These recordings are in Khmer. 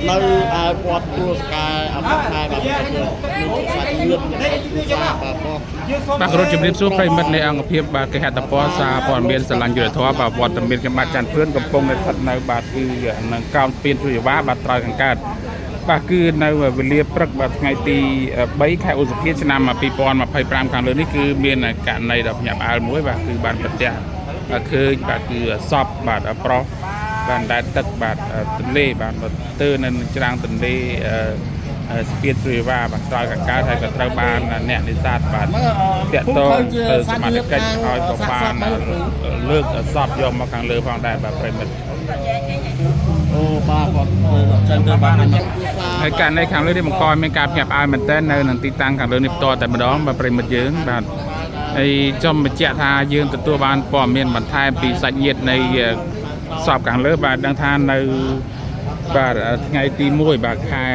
នៅគាត់ទួលស្កាយអបខាយបាទនៅសាច់លឿនបាទក្រុមជំរាបសួរប្រិមិត្តនៃអង្គភាពបាទគេហត្ថពលសារព័ត៌មានស្រឡាញ់យុទ្ធធម៌បាទវត្តមានកម្ពុជាច័ន្ទភឿនកំពុងស្ថិតនៅបាទគឺនឹងកោនស្ពានជួយវ៉ាបាទត្រើយខាងកើតបាទគឺនៅវេលាព្រឹកបាទថ្ងៃទី3ខែឧសភាឆ្នាំ2025ខាងលើនេះគឺមានករណីដ៏ភ្ញាក់ផ្អើលមួយបាទគឺបានប្រទះឃើញបាទគឺសពបាទប្រុសបានដែតទឹកបាទទន្លេបាទទៅនៅច្រាំងទន្លេស្ពានជួយវ៉ាបាទត្រើយខាងកើតហើយក៏ត្រូវបានអ្នកនេសាទបាទតាក់ទងទៅសមាជិកឲ្យក៏បានលើកសពយកមកខាងលើផងដែរបាទប្រិមិត្តអូបាទគាត់ចឹងទៅបាទហើយករណីខាងលើនេះបង្កឲ្យមានការភ្ញាក់ផ្អើលមែនទែននៅនឹងទីតាំងខាងលើនេះផ្ទាល់តែម្ដងបាទប្រិមិត្តយើងបាទហើយចំបញ្ជាក់ថាយើងទទួលបានព័ត៌មានបន្ថែមពីសាច់ញាតិនៃសពខាងលើបាទដឹងថានៅបាទថ្ងៃទី1បាទខែ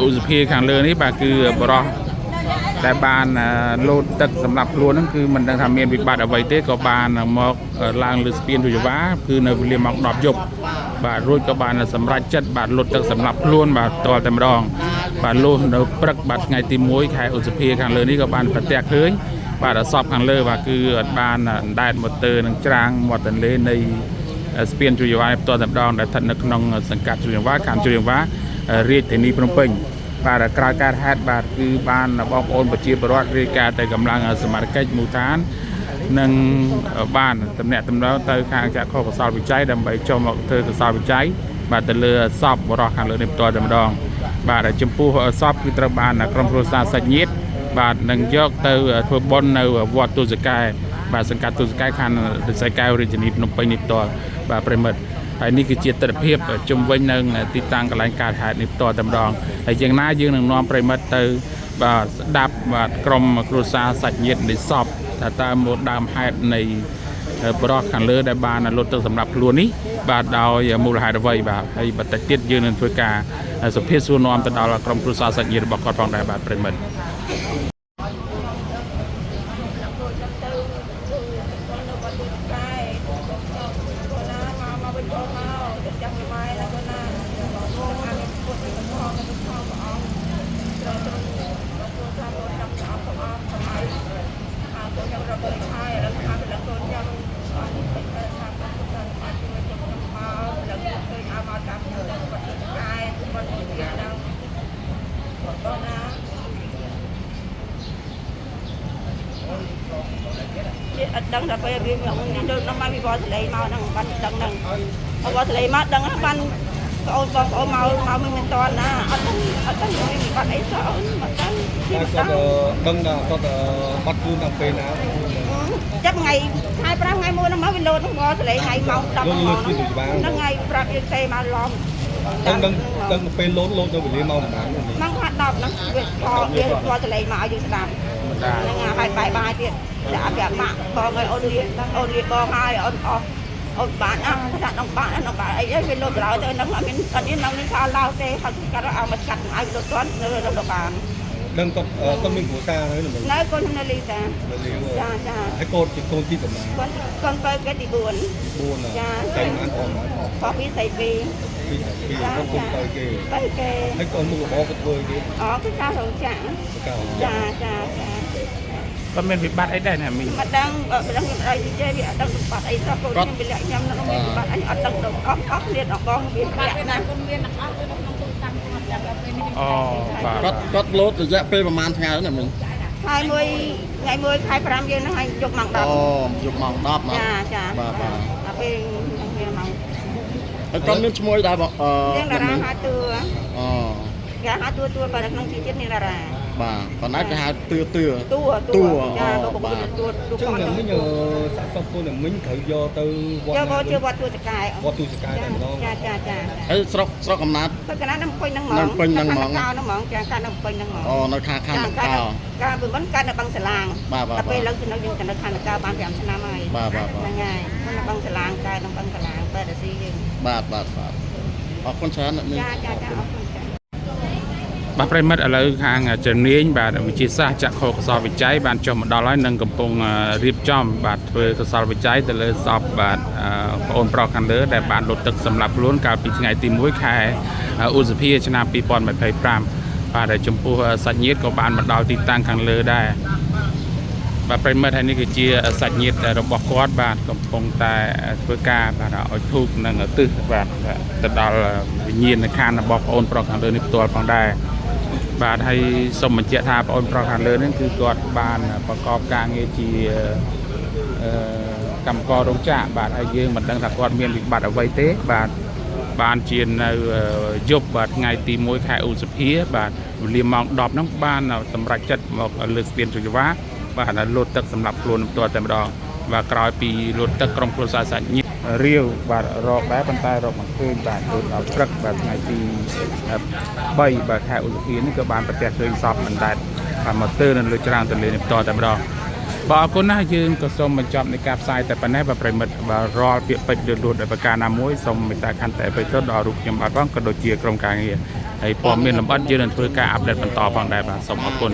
ឧសភាខាងលើនេះបាទគឺបរោះដែលបានលោតទឹកសម្រាប់ខ្លួនហ្នឹងគឺមិនដឹងថាមានវិបត្តិអ្វីទេក៏បានមកឡើងលើស្ពានទុយវ៉ាគឺនៅវេលាម៉ោង10យប់បាទរួចក៏បានសម្រេចចិត្តបាទលោតទឹកសម្រាប់ខ្លួនបាទតលតែម្ដងបាទលោះនៅព្រឹកបាទថ្ងៃទី1ខែឧសភាខាងលើនេះក៏បានប្រទះឃើញបាទអសពខាងលើបាទគឺអត់បានអណ្ដែតម៉ូទ័រនឹងច្រាំងមាត់ទន្លេនៃស្ពានជួយវ៉ាផ្ទាល់តែម្ដងដែលស្ថិតនៅក្នុងសង្កាត់ជួយវ៉ាខណ្ឌជួយវ៉ារាជធានីភ្នំពេញបាទក្រោយការហេតុបាទគឺបានបងប្អូនប្រជាពលរដ្ឋរាយការណ៍ទៅកម្លាំងសមាជិកមូលដ្ឋាននិងបានតំណាក់តំណងទៅខាងចក្ខុកសលវិច័យដើម្បីចុះមកធ្វើកសលវិច័យបាទទៅលើសពបរិសុទ្ធខាងលើនេះផ្ទាល់តែម្ដងបាទចំពោះសពគឺត្រូវបានក្រុមគ្រួសារសាច់ញាតិបាទនឹងយកទៅធ្វើបុណ្យនៅវត្តទូសកែបាទសង្កាត់ទូសកែខណ្ឌរិស័យកែវរាជធានីភ្នំពេញនេះផ្ទាល់បាទប្រិមិត្តហើយនេះគឺជាទស្សនវិជ្ជាជំវិញនឹងទីតាំងកន្លែងកើតហេតុនេះផ្ទាល់តែម្ដងហើយយ៉ាងណាយើងនឹងនាំប្រិមិត្តទៅបាទស្ដាប់បាទក្រុមគ្រួសារសាច់ញាតិនៃសពថាតើមកដើមហេតុនៃបរិសុទ្ធខាងលើដែលបានលុតទឹកសម្រាប់ខ្លួននេះបាទដោយមូលហេតុអ្វីបាទហើយបន្តទៀតយើងនឹងធ្វើការសុភាសួរនាំទៅដល់ក្រុមគ្រួសារសាច់ញាតិរបស់គាត់ផងដែរបាទប្រិមិត្តអត់ដឹងថាពេលវាខ្ញុំដល់មកពីវត្តស្លេមកហ្នឹងបានដឹងហ្នឹងវត្តស្លេមកដឹងបានបងប្អូនមកមិនតន់ណាអត់ដឹងមានវិបត្តិអីសោះអត់ដឹងគាត់ដឹងថាគាត់បាត់ខ្លួនដល់ពេលណាចាប់ថ្ងៃខែ5ថ្ងៃ1ហ្នឹងមកវាលោតហ្នឹងវត្តស្លេថ្ងៃម៉ោង10ហ្នឹងថ្ងៃប្រាប់យើងទេមកឡំដឹងពេលលោតទៅវេលាម៉ោងប៉ុន្មានម៉ោង10ហ្នឹងវាខវាវត្តស្លេមកឲ្យយើងស្ដាប់ហ្នឹងហើយបាយទៀតដាក់ប្រាប់ម៉ាក់បងឲ្យអូនលៀបងហើយអូនបានថាដល់បានអីវាលោតក្រោយទៅហ្នឹងអត់មាននៅខោឡោទេហើយកាត់ឲ្យមកកាត់ឲ្យលោតគាត់នៅដល់បានដឹងគាត់មានគ្រួសារហើយនៅកូននៅលីតាចាហើយកូនជាកូនទីប៉ុន្មានកូនបើគេទី4ចាតែបានអស់បងពីស្អីពីគាត់គុំទៅគេហើយកូនមុខរបរគាត់ធ្វើគេគឺការរោងចក្រចាគាត់មានវិបត្តិអីដែរណាមីមិនដឹងខ្ញុំអីទេវាអត់ដឹងវិបត្តិអីសោះកូនខ្ញុំវាលាក់ខ្ញុំនៅមានវិបត្តិអីអត់ដឹងដល់អស់គ្នាអបងវាលាក់ណាគុំមានអត់អស់នៅក្នុងទូរស័ព្ទគាត់ចាំដល់ពេលនេះអូបាទគាត់លោតរយៈពេលប្រហែលថ្ងៃណាមីថ្ងៃ1ខែ5យើងហ្នឹងឲ្យយកម៉ោង10យកម៉ោង10ចាបាទដល់ពេលវាម៉ោងហើយគាត់មានឈ្មោះដែរបងនាងតារាហាតឿគេហៅតួបើនៅក្នុងជីជាតិនាងតារាបាទប៉ុន្តែគេហៅតួចាលោកតួចឹងមិញសាក់សពពលមិញត្រូវយកទៅវត្តយកទៅវត្តទូសកែតែម្ដងចាហើយស្រុកកំណើតកំណើតនៅពេញហ្នឹងហ្មងពេញហ្នឹងហ្មងហ្នឹងហ្មងចាកើតនៅពេញហ្នឹងហ្មងនៅខាងខាងកៅកាលពីមុនកើតនៅបឹងសាឡាងតែពេលឥឡូវគឺនៅយើងទៅនៅខាងកៅបាន5ឆ្នាំហើយហ្នឹងហើយនៅបឹងសាឡាងកើតនៅបឹងសាឡាងបែរទៅស៊ីយើងបាទអរគុណច្រើនចាអរគុណចា បាទប្រិមិត្តឥឡូវខាងជំនាញបាទវិទ្យាសាស្ត្រចាក់ខុសកសលវិច័យបានចុះមកដល់ហើយនឹងកំពុងរៀបចំបាទធ្វើកសលវិច័យទៅលើសពបាទបងអូនប្រុសខាងលើដែលបានលុតទឹកសម្រាប់ខ្លួនកាលពីថ្ងៃទី1ខែឧសភាឆ្នាំ2025បាទហើយចំពោះសាច់ញាតិក៏បានមកដល់ទីតាំងខាងលើដែរបាទប្រិមិត្តហើយនេះគឺជាសាច់ញាតិរបស់គាត់បាទកំពុងតែធ្វើការបាទឲ្យធូបនិងឧទ្ទិសបាទទៅដល់វិញ្ញាណក្ខន្ធរបស់បងអូនប្រុសខាងលើនេះផ្ទាល់ផងដែរបាទហើយសូមបញ្ជាក់ថាបងអូនប្រុសខាងលើនេះគឺគាត់បានប្រកបការងារជាកម្មកររោងចក្របាទហើយយើងមិនដឹងថាគាត់មានវិបត្តិអ្វីទេបាទបានជានៅយប់បាទថ្ងៃទី1ខែឧសភាបាទវេលាម៉ោង10ហ្នឹងបានសម្រេចចិត្តមកលើកស្ពានជ័យវ៉ាបាទលោតទឹកសម្រាប់ខ្លួនផ្ទាល់តែម្ដងបាទក្រោយពីលោតទឹកក្រុមគ្រួសារសាច់ញាតិរាវបាទរកដែរប៉ុន្តែរកមិនឃើញបាទដូចដល់ព្រឹកបាទថ្ងៃទី3បាទខែឧសភានេះក៏បានប្រទះឃើញសពមិនដែរបាទមកទើនៅលើច្រាំងទន្លេនេះផ្ទាល់តែម្ដងបាទអរគុណណាស់យើងក៏សូមបញ្ចប់នៃការផ្សាយតែប៉ុណ្ណេះបាទប្រិមិត្តបាទរាល់ពាក្យពេចន៍លួចដោយប្រការណាមួយសូមមេត្តាខន្តីអភ័យទោសដល់រូបខ្ញុំបាទផងក៏ដូចជាក្រុមការងារហើយព័ត៌មានលម្អិតយើងនឹងធ្វើការអាប់ដេតបន្តផងដែរបាទសូមអរគុណ